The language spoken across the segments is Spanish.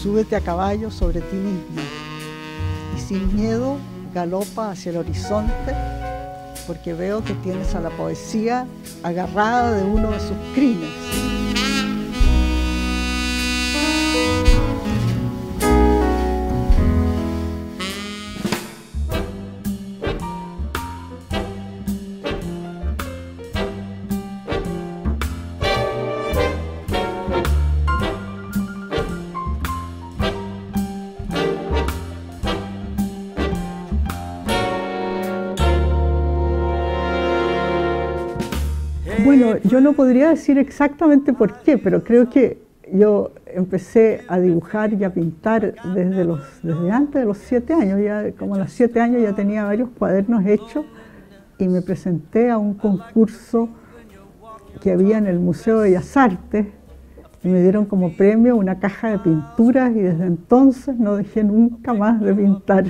súbete a caballo sobre ti mismo y sin miedo galopa hacia el horizonte, porque veo que tienes a la poesía agarrada de uno de sus crines. Bueno, yo no podría decir exactamente por qué, pero creo que yo empecé a dibujar y a pintar desde antes de los 7 años. Ya, como a los 7 años ya tenía varios cuadernos hechos y me presenté a un concurso que había en el Museo de Bellas Artes y me dieron como premio una caja de pinturas y desde entonces no dejé nunca más de pintar.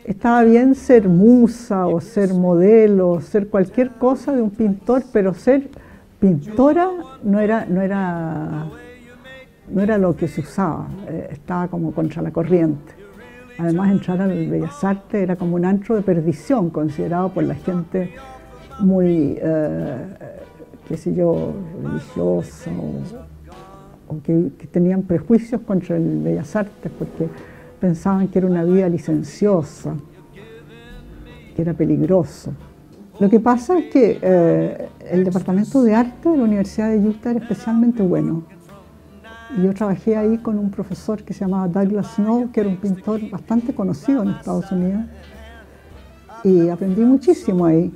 Estaba bien ser musa o ser modelo, o ser cualquier cosa de un pintor, pero ser pintora no era lo que se usaba, estaba como contra la corriente. Además, entrar al Bellas Artes era como un antro de perdición, considerado por la gente muy, qué sé yo, religiosa o que tenían prejuicios contra el Bellas Artes porque pensaban que era una vida licenciosa, que era peligroso. Lo que pasa es que el departamento de arte de la Universidad de Utah era especialmente bueno. Y yo trabajé ahí con un profesor que se llamaba Douglas Snow, que era un pintor bastante conocido en Estados Unidos, y aprendí muchísimo ahí.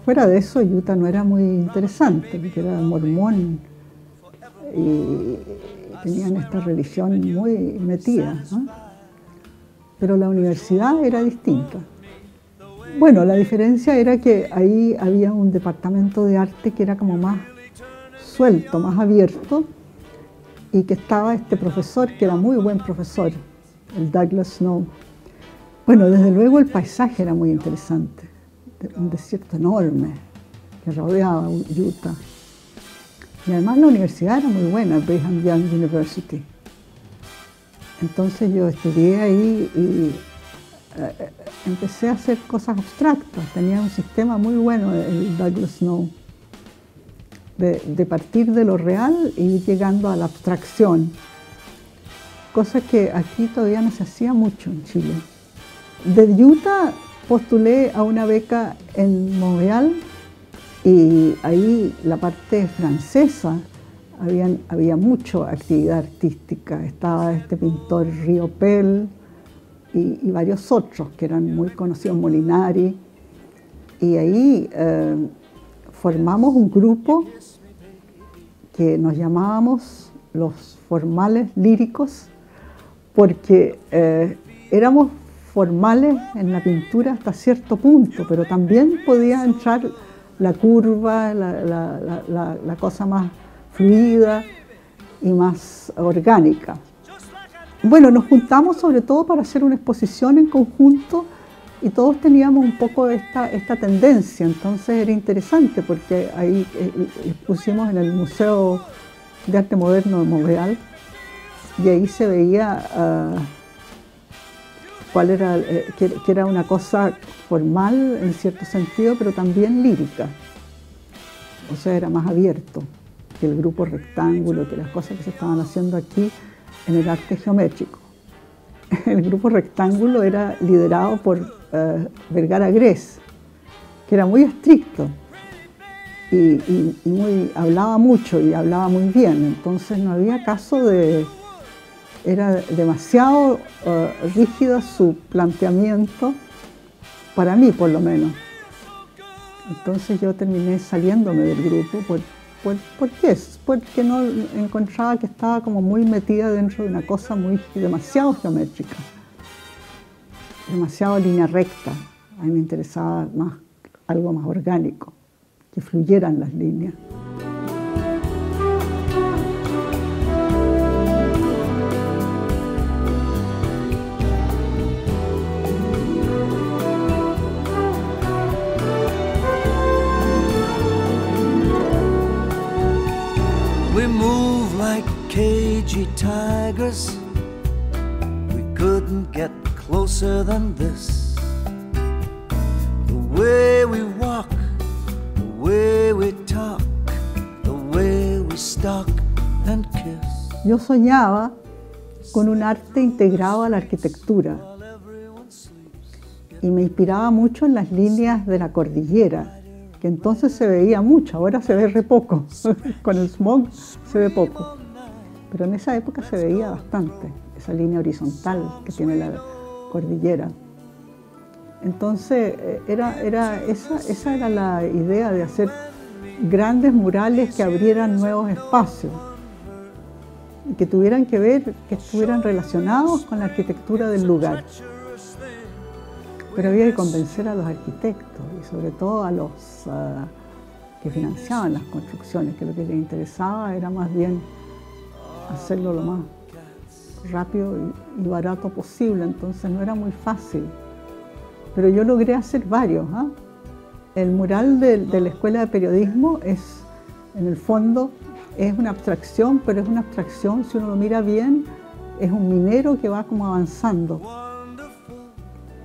Fuera de eso, Utah no era muy interesante, porque era mormón y tenían esta religión muy metida, ¿no? Pero la universidad era distinta. Bueno, la diferencia era que ahí había un departamento de arte que era como más suelto, más abierto, y que estaba este profesor, que era muy buen profesor, el Douglas Snow. Bueno, desde luego el paisaje era muy interesante, un desierto enorme que rodeaba Utah. Y además la universidad era muy buena, Brigham Young University. Entonces yo estudié ahí y empecé a hacer cosas abstractas. Tenía un sistema muy bueno el Douglas Snow, de partir de lo real y ir llegando a la abstracción, cosa que aquí todavía no se hacía mucho en Chile. De Utah postulé a una beca en Montreal y ahí la parte francesa había mucha actividad artística. Estaba este pintor Riopel y varios otros que eran muy conocidos, Molinari, y ahí formamos un grupo que nos llamábamos los formales líricos porque éramos formales en la pintura hasta cierto punto, pero también podía entrar la curva, la cosa más fluida y más orgánica. Bueno, nos juntamos sobre todo para hacer una exposición en conjunto y todos teníamos un poco esta tendencia, entonces era interesante porque ahí pusimos en el Museo de Arte Moderno de Montreal y ahí se veía que era una cosa formal en cierto sentido, pero también lírica. O sea, era más abierto que el grupo rectángulo, que las cosas que se estaban haciendo aquí en el arte geométrico. El grupo rectángulo era liderado por Vergara Gress, que era muy estricto y hablaba mucho y hablaba muy bien, entonces no había caso de... Era demasiado rígido su planteamiento, para mí por lo menos. Entonces yo terminé saliéndome del grupo. ¿Por qué? Porque no encontraba que estaba como muy metida dentro de una cosa demasiado geométrica, demasiado línea recta. A mí me interesaba más algo más orgánico, que fluyeran las líneas. We move like cagey be tigers, we couldn't get closer than this. The way we walk, the way we talk, the way we stalk and kiss. Yo soñaba con un arte integrado a la arquitectura y me inspiraba mucho en las líneas de la cordillera, que entonces se veía mucho, ahora se ve re poco, con el smog se ve poco, pero en esa época se veía bastante, esa línea horizontal que tiene la cordillera. Entonces esa era la idea de hacer grandes murales que abrieran nuevos espacios y que tuvieran que ver, que estuvieran relacionados con la arquitectura del lugar. Pero había que convencer a los arquitectos y sobre todo a los que financiaban las construcciones, que lo que les interesaba era más bien hacerlo lo más rápido y barato posible, entonces no era muy fácil. Pero yo logré hacer varios. El mural de la Escuela de Periodismo es, en el fondo, es una abstracción, pero es una abstracción, si uno lo mira bien, es un minero que va como avanzando.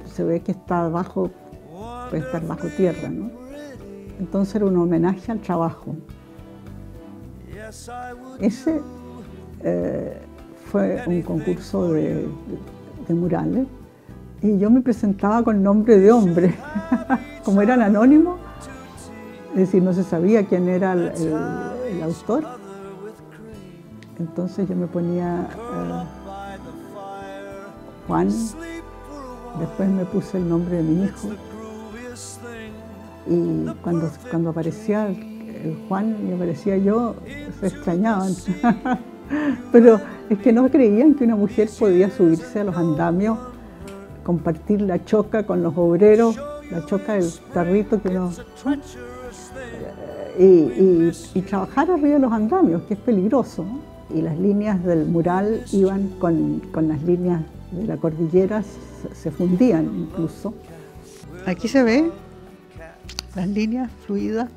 Se ve que está abajo, puede estar bajo tierra, ¿no? Entonces era un homenaje al trabajo. Ese fue un concurso de murales y yo me presentaba con nombre de hombre. Como eran anónimos, es decir, no se sabía quién era el autor, entonces yo me ponía Juan. Después me puse el nombre de mi hijo y cuando aparecía el Juan y aparecía yo, se extrañaban. Pero es que no creían que una mujer podía subirse a los andamios, compartir la choca con los obreros, la choca del tarrito que uno... y trabajar arriba de los andamios, que es peligroso, ¿no? Y las líneas del mural iban con las líneas de la cordillera, se fundían incluso. Aquí se ve las líneas fluidas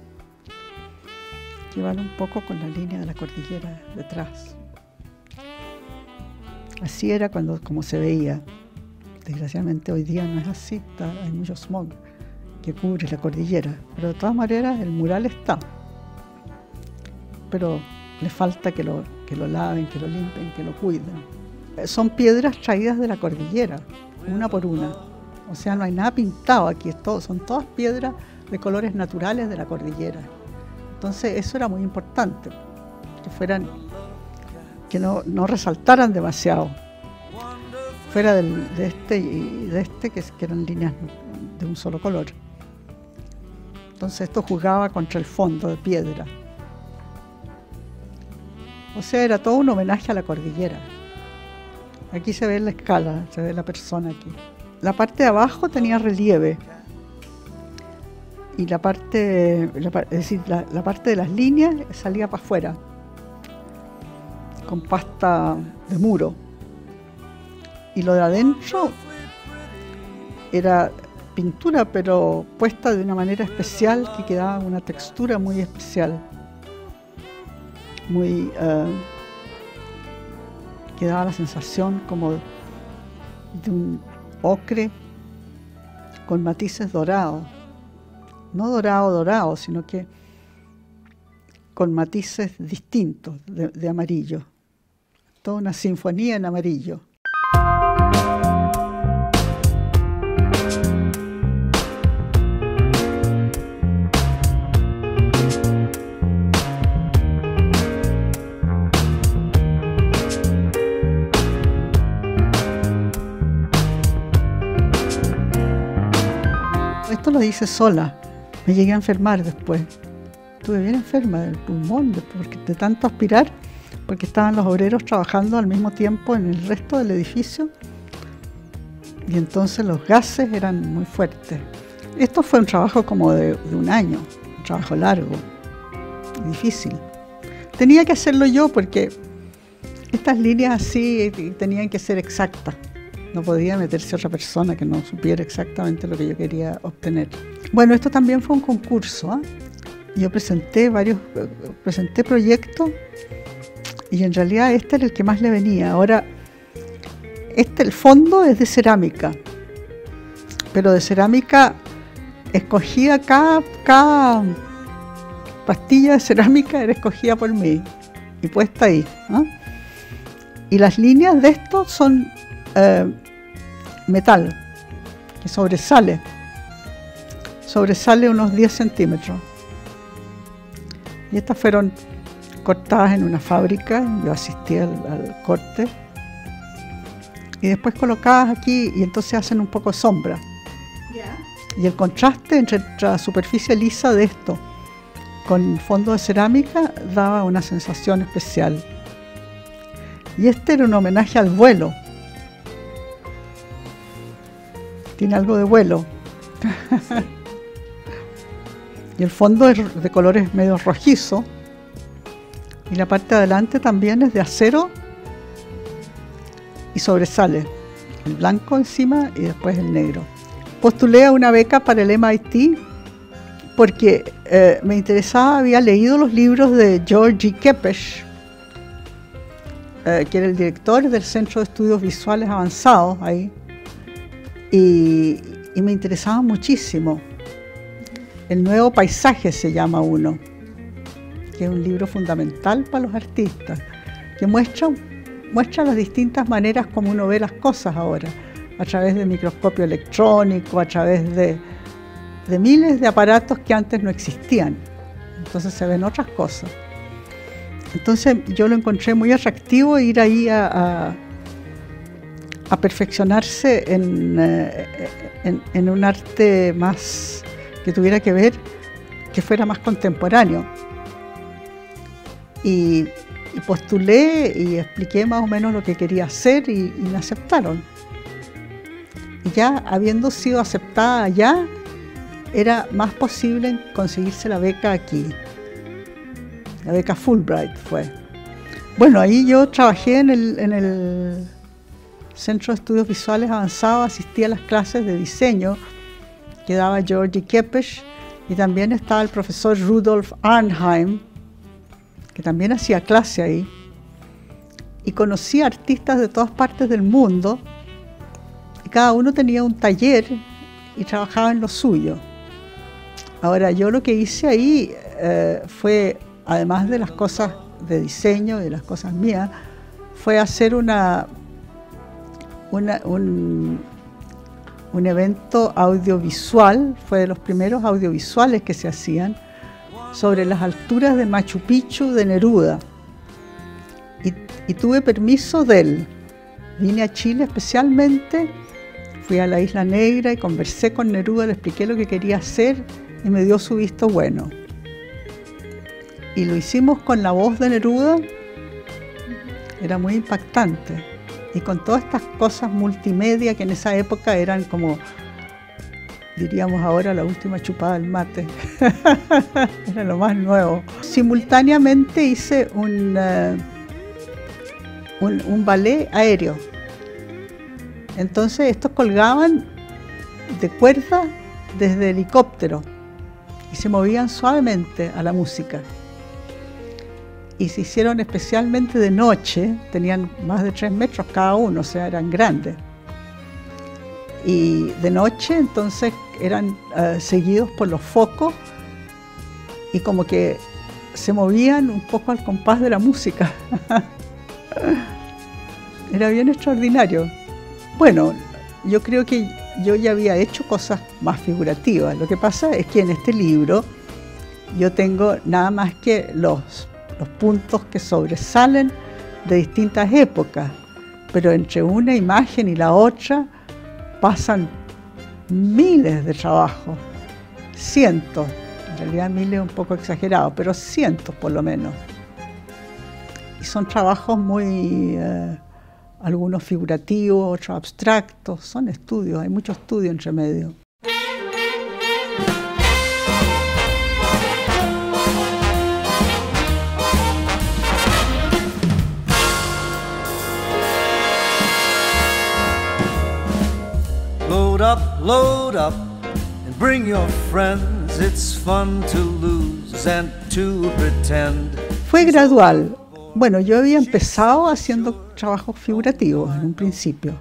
que van un poco con la línea de la cordillera detrás. Así era como se veía. Desgraciadamente hoy día no es así, hay mucho smog que cubre la cordillera, pero de todas maneras el mural está. Pero le falta que lo laven, que lo limpien, que lo cuiden. Son piedras traídas de la cordillera, una por una. O sea, no hay nada pintado aquí, son todas piedras de colores naturales de la cordillera. Entonces eso era muy importante, que no resaltaran demasiado, fuera de este y de este, que eran líneas de un solo color. Entonces esto jugaba contra el fondo de piedra. O sea, era todo un homenaje a la cordillera. Aquí se ve la escala, se ve la persona aquí. La parte de abajo tenía relieve y la parte de las líneas salía para afuera con pasta de muro. Y lo de adentro era pintura, pero puesta de una manera especial que quedaba una textura muy especial, que daba la sensación como de un ocre con matices dorados. No dorado, sino que con matices distintos de amarillo. Toda una sinfonía en amarillo. Esto lo hice sola. Me llegué a enfermar después. Estuve bien enferma del pulmón de tanto aspirar, porque estaban los obreros trabajando al mismo tiempo en el resto del edificio y entonces los gases eran muy fuertes. Esto fue un trabajo como de un año, un trabajo largo, difícil. Tenía que hacerlo yo porque estas líneas así tenían que ser exactas. No podía meterse otra persona que no supiera exactamente lo que yo quería obtener. Bueno, esto también fue un concurso, ¿eh? Yo presenté proyectos Y en realidad este era el que más le venía. Ahora, el fondo es de cerámica, pero de cerámica escogida, cada pastilla de cerámica era escogida por mí y puesta ahí, ¿no? Y las líneas de esto son metal, que sobresale unos 10 centímetros. Y estas fueron cortadas en una fábrica, yo asistí al corte, y después colocadas aquí, y entonces hacen un poco de sombra. Yeah. Y el contraste entre la superficie lisa de esto con fondo de cerámica daba una sensación especial. Y este era un homenaje al vuelo. Tiene algo de vuelo. Sí. Y el fondo es de colores medio rojizo. Y la parte de adelante también es de acero y sobresale el blanco encima y después el negro. Postulé a una beca para el MIT porque me interesaba, había leído los libros de George Kepes, que era el director del Centro de Estudios Visuales Avanzados ahí, y me interesaba muchísimo. El nuevo paisaje se llama uno, que es un libro fundamental para los artistas, que muestra las distintas maneras como uno ve las cosas ahora, a través del microscopio electrónico, a través de miles de aparatos que antes no existían. Entonces se ven otras cosas. Entonces yo lo encontré muy atractivo ir ahí a perfeccionarse en un arte más que tuviera que ver, que fuera más contemporáneo. Y postulé y expliqué más o menos lo que quería hacer y me aceptaron. Y ya habiendo sido aceptada allá, era más posible conseguirse la beca aquí. La beca Fulbright fue. Bueno, ahí yo trabajé en el Centro de Estudios Visuales Avanzados, asistí a las clases de diseño que daba George Kepes, y también estaba el profesor Rudolf Arnheim, que también hacía clase ahí, y conocí a artistas de todas partes del mundo, y cada uno tenía un taller y trabajaba en lo suyo. Ahora, yo lo que hice ahí fue, además de las cosas de diseño, de las cosas mías, fue hacer un evento audiovisual, fue de los primeros audiovisuales que se hacían, sobre las alturas de Machu Picchu de Neruda. Y tuve permiso de él. Vine a Chile especialmente, fui a la Isla Negra y conversé con Neruda, le expliqué lo que quería hacer y me dio su visto bueno. Y lo hicimos con la voz de Neruda, era muy impactante. Y con todas estas cosas multimedia que en esa época eran como, diríamos ahora, la última chupada del mate. Era lo más nuevo. Simultáneamente hice un ballet aéreo. Entonces estos colgaban de cuerda desde helicóptero y se movían suavemente a la música. Y se hicieron especialmente de noche, tenían más de 3 metros cada uno, o sea, eran grandes. Y de noche entonces eran seguidos por los focos y como que se movían un poco al compás de la música. Era bien extraordinario. Bueno, yo creo que yo ya había hecho cosas más figurativas. Lo que pasa es que en este libro yo tengo nada más que los puntos que sobresalen de distintas épocas, pero entre una imagen y la otra pasan miles de trabajos, cientos, en realidad miles es un poco exagerado, pero cientos por lo menos. Y son trabajos muy, algunos figurativos, otros abstractos, son estudios, hay mucho estudio entre medio. Load up, and bring your friends. It's fun to lose and to pretend. Fue gradual. Bueno, yo había empezado haciendo trabajos figurativos en un principio,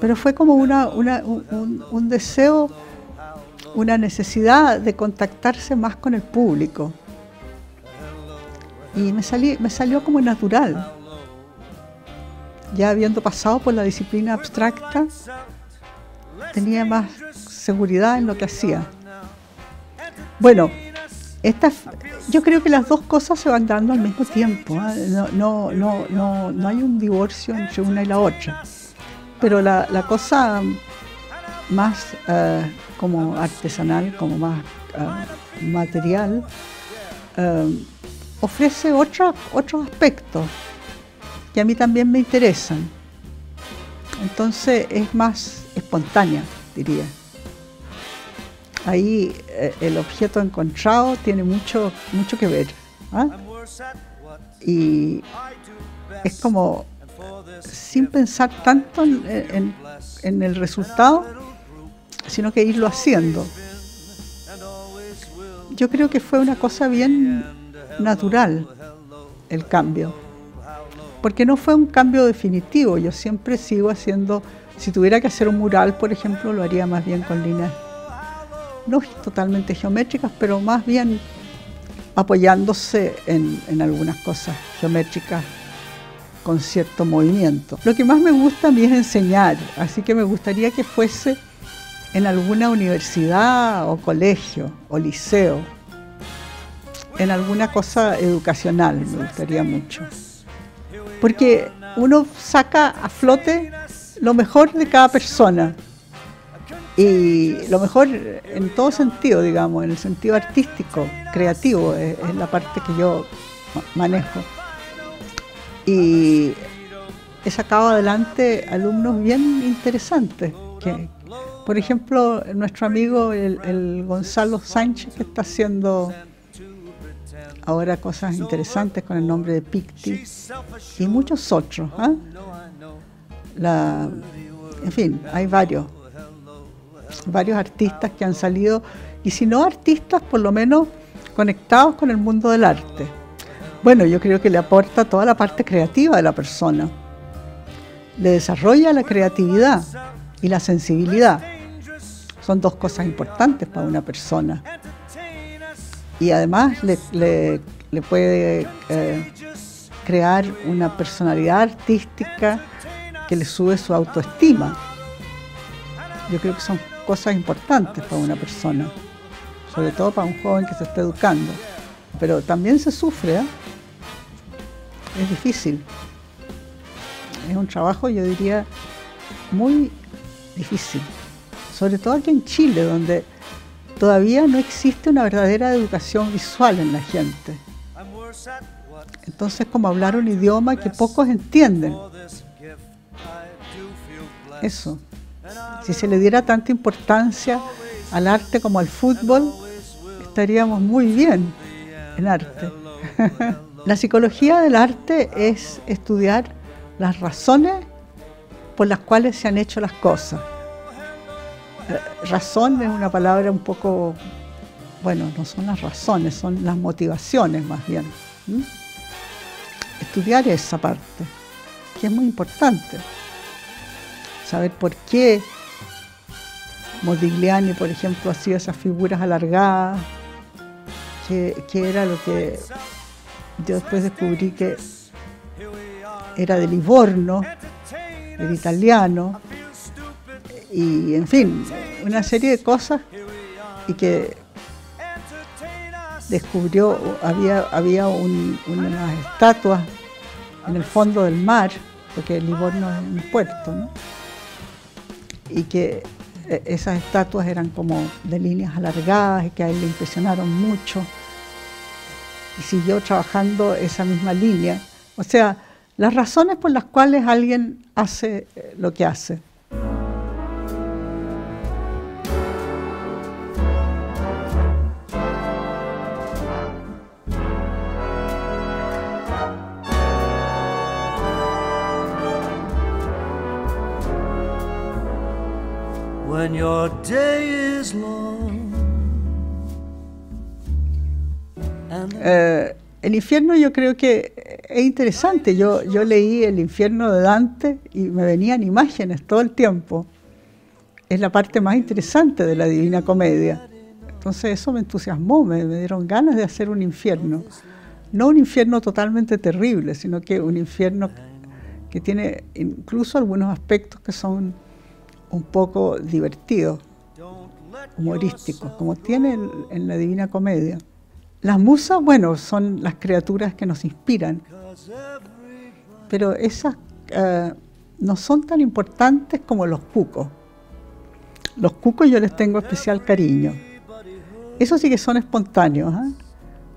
pero fue como un deseo, una necesidad de contactarse más con el público. Y me salió como natural. Ya habiendo pasado por la disciplina abstracta, tenía más seguridad en lo que hacía. Bueno, yo creo que las dos cosas se van dando al mismo tiempo, ¿eh? No hay un divorcio entre una y la otra. Pero la cosa más como artesanal, como más material, ofrece otros aspectos que a mí también me interesan. Entonces es más espontánea, diría. Ahí el objeto encontrado tiene mucho que ver, ¿eh? Y es como sin pensar tanto en el resultado, sino que irlo haciendo. Yo creo que fue una cosa bien natural el cambio, porque no fue un cambio definitivo. Yo siempre sigo haciendo, si tuviera que hacer un mural, por ejemplo, lo haría más bien con líneas no totalmente geométricas, pero más bien apoyándose en algunas cosas geométricas con cierto movimiento. Lo que más me gusta a mí es enseñar, así que me gustaría que fuese en alguna universidad o colegio o liceo, en alguna cosa educacional, me gustaría mucho. Porque uno saca a flote lo mejor de cada persona, y lo mejor en todo sentido, digamos, en el sentido artístico, creativo, es la parte que yo manejo. Y he sacado adelante alumnos bien interesantes, que, por ejemplo, nuestro amigo el Gonzalo Sánchez, que está haciendo ahora cosas interesantes con el nombre de Picti, y muchos otros, ¿eh? En fin, hay varios artistas que han salido, y si no artistas, por lo menos conectados con el mundo del arte. Bueno, yo creo que le aporta toda la parte creativa de la persona, le desarrolla la creatividad y la sensibilidad. Son dos cosas importantes para una persona, y además le puede crear una personalidad artística que le sube su autoestima. Yo creo que son cosas importantes para una persona, sobre todo para un joven que se está educando. Pero también se sufre, ¿eh? Es difícil. Es un trabajo, yo diría, muy difícil. Sobre todo aquí en Chile, donde todavía no existe una verdadera educación visual en la gente. Entonces, como hablar un idioma que pocos entienden. Eso. Si se le diera tanta importancia al arte como al fútbol, estaríamos muy bien en arte. La psicología del arte es estudiar las razones por las cuales se han hecho las cosas. Razón es una palabra un poco, bueno, no son las razones, son las motivaciones más bien. Estudiar esa parte, que es muy importante. Saber por qué Modigliani, por ejemplo, hacía esas figuras alargadas, que era lo que yo después descubrí que era de Livorno, del italiano, y en fin, una serie de cosas, y que descubrió, había unas estatuas en el fondo del mar, porque Livorno es un puerto, ¿no? Y que esas estatuas eran como de líneas alargadas y que a él le impresionaron mucho, y siguió trabajando esa misma línea. O sea, las razones por las cuales alguien hace lo que hace. When your day is long. El infierno, yo creo que es interesante, yo leí El infierno de Dante y me venían imágenes todo el tiempo. Es la parte más interesante de la Divina Comedia. Entonces eso me entusiasmó, me dieron ganas de hacer un infierno. No un infierno totalmente terrible, sino que un infierno que tiene incluso algunos aspectos que son un poco divertidos, humorísticos, como tiene en la Divina Comedia. Las musas, bueno, son las criaturas que nos inspiran, pero esas no son tan importantes como los cucos. Los cucos yo les tengo especial cariño. Esos sí que son espontáneos, ¿eh?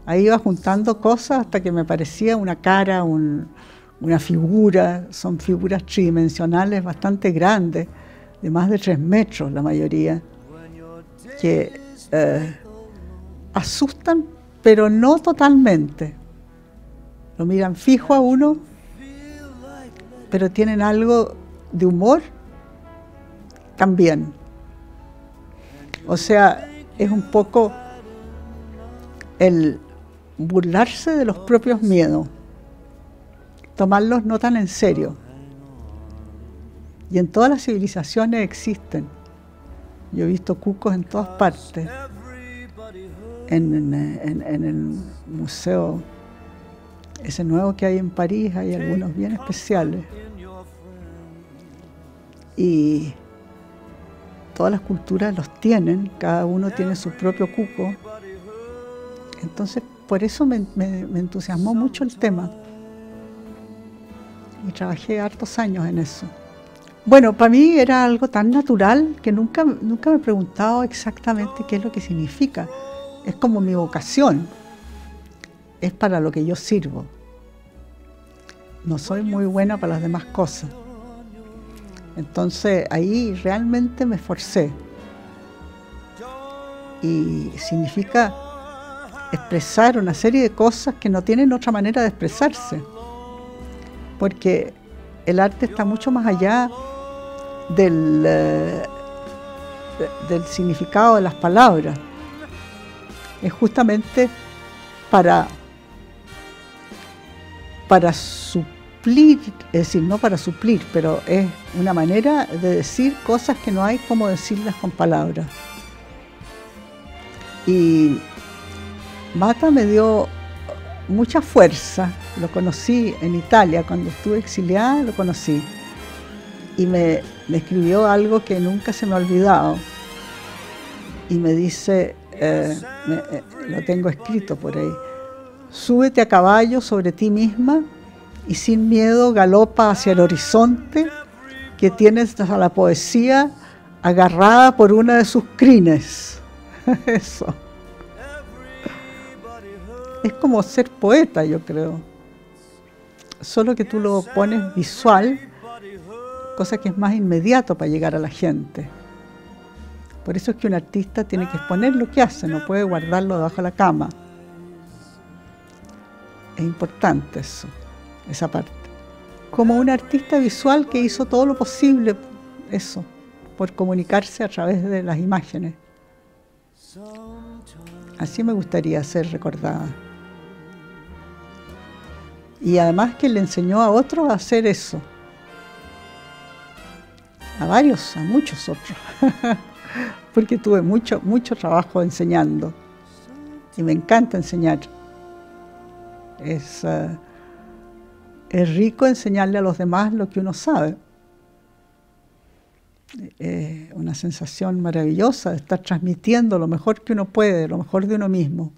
Ahí iba juntando cosas hasta que me parecía una cara, una figura. Son figuras tridimensionales bastante grandes, de más de 3 metros la mayoría, que asustan, pero no totalmente. Lo miran fijo a uno, pero tienen algo de humor también. O sea, es un poco el burlarse de los propios miedos, tomarlos no tan en serio. Y en todas las civilizaciones existen. Yo he visto cucos en todas partes. En el museo, ese nuevo que hay en París, hay algunos bien especiales. Y todas las culturas los tienen, cada uno tiene su propio cuco. Entonces, por eso me entusiasmó mucho el tema. Y trabajé hartos años en eso. Bueno, para mí era algo tan natural que nunca me he preguntado exactamente qué es lo que significa. Es como mi vocación, es para lo que yo sirvo. No soy muy buena para las demás cosas. Entonces ahí realmente me esforcé. Y significa expresar una serie de cosas que no tienen otra manera de expresarse. Porque el arte está mucho más allá del significado de las palabras. Es justamente para suplir, es decir, no para suplir, pero es una manera de decir cosas que no hay cómo decirlas con palabras. Y Mata me dio mucha fuerza, lo conocí en Italia, cuando estuve exiliada lo conocí, y me escribió algo que nunca se me ha olvidado, y me dice, lo tengo escrito por ahí: súbete a caballo sobre ti misma y sin miedo galopa hacia el horizonte que tienes a la poesía agarrada por una de sus crines. Eso. Es como ser poeta, yo creo. Solo que tú lo pones visual, cosa que es más inmediato para llegar a la gente. Por eso es que un artista tiene que exponer lo que hace, no puede guardarlo debajo de la cama. Es importante eso, esa parte. Como un artista visual que hizo todo lo posible, eso, por comunicarse a través de las imágenes. Así me gustaría ser recordada. Y además que le enseñó a otros a hacer eso. A varios, a muchos otros. Porque tuve mucho trabajo enseñando. Y me encanta enseñar. Es rico enseñarle a los demás lo que uno sabe. Una sensación maravillosa de estar transmitiendo lo mejor que uno puede, lo mejor de uno mismo.